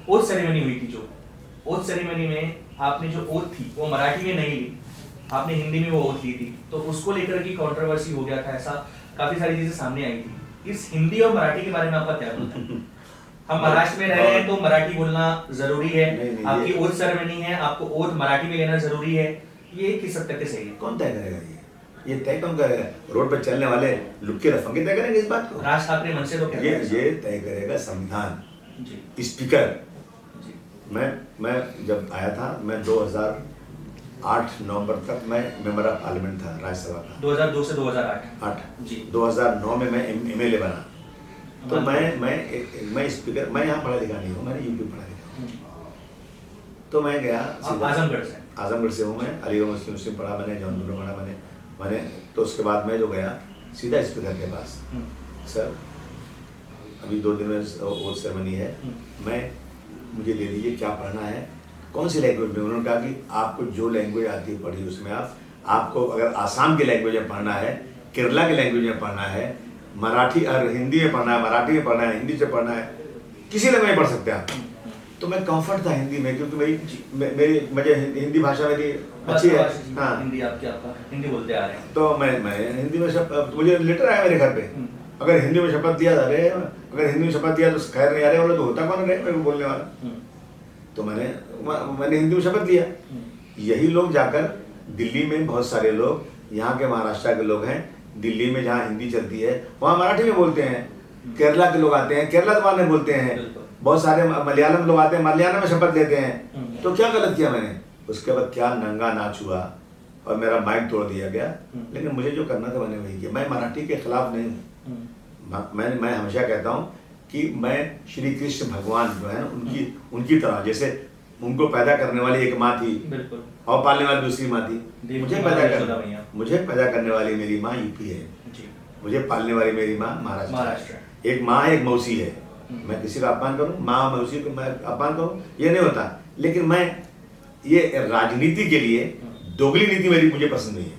Oath ceremony हुई थी, जो ओथ सेरेमनी में आपने जो ओथ थी वो मराठी में नहीं ली, आपने हिंदी में वो ओथ ली थी, तो उसको लेकर की कंट्रोवर्सी हो गया था, ऐसा काफी सारी चीजें सामने आई थी। इस हिंदी और मराठी के बारे में आपका क्या बोलना है? हम महाराष्ट्र में रह रहे हैं तो मराठी बोलना जरूरी है, आपकी ओथ सेरेमनी है, आपको ओथ मराठी में लेना जरूरी है, ये किस हद तक सही है? कौन तय करेगा ये तय कौन करेगा? रोड पर चलने वाले लुक्के रफंगे तय करेंगे इस बात को? राज ठाकरे मन से तो कहते हैं ये तय करेगा संविधान, जी स्पीकर। जी। मैं जब आया था, मैं 2008 नवंबर तक मैं मेंबर ऑफ पार्लियामेंट था राज्यसभा का। 2002 से 2008 जी। 2009 में मैं एमएलए बना। तो मैं स्पीकर, मैं यहाँ पढ़ा लिखा नहीं हूँ, मैंने यूपी पढ़ा लिखा। तो मैं गया आजमगढ़ से हूँ मैं, अलीगढ़ मुस्लिम पढ़ा मैंने, जौनपुर में पढ़ा मैंने। तो उसके बाद मैं जो गया सीधा स्पीकर के पास, सर अभी 2 दिन में ओथ सेरेमनी है, मुझे दे दीजिए, क्या पढ़ना है, कौन सी लैंग्वेज में? उन्होंने कहा कि आपको जो लैंग्वेज आती है पढ़िए उसमें। आपको अगर आसाम की लैंग्वेज में पढ़ना है, केरला की लैंग्वेज में पढ़ना है, मराठी और हिंदी में पढ़ना है, मराठी में पढ़ना है, हिंदी से पढ़ना है, किसी लैंग्वेज में पढ़ सकते हैं आप। तो मैं कंफर्ट था हिंदी में, क्योंकि मेरी मुझे हिंदी भाषा मेरी अच्छी है। हाँ, हिंदी हिंदी बोलते आ रहे हैं। तो मैं हिंदी में मुझे लेटर आया मेरे घर पे, अगर हिंदी में शपथ दिया था, अगर हिंदी में शपथ दिया तो खैर नहीं आ रहे वाला तो होता कौन रहे मेरे को बोलने वाला। तो मैंने हिंदी में शपथ लिया। यही लोग जाकर दिल्ली में, बहुत सारे लोग यहाँ के महाराष्ट्र के लोग हैं, दिल्ली में जहाँ हिंदी चलती है वहाँ मराठी में बोलते हैं। केरला के लोग आते हैं, केरला जबान में बोलते हैं। बहुत सारे मलयालम लोग आते हैं, मलयालम में शपथ लेते हैं। तो क्या गलत किया मैंने? उसके बाद क्या नंगा नाच हुआ और मेरा माइक तोड़ दिया गया। लेकिन मुझे जो करना था मैंने वही किया। मैं मराठी के खिलाफ नहीं हूँ। मैं हमेशा कहता हूँ कि मैं श्री कृष्ण भगवान जो है उनकी तरह, जैसे उनको पैदा करने वाली एक माँ थी और पालने वाली दूसरी माँ थी, मुझे पैदा करने वाली मेरी माँ यूपी है, मुझे पालने वाली मेरी माँ महाराष्ट्र। एक माँ है, एक मौसी है। मैं किसी का अपमान करूँ, माँ मौसी को मैं अपमान करूँ, ये नहीं होता। लेकिन मैं ये राजनीति के लिए दोगली नीति मुझे पसंद नहीं है।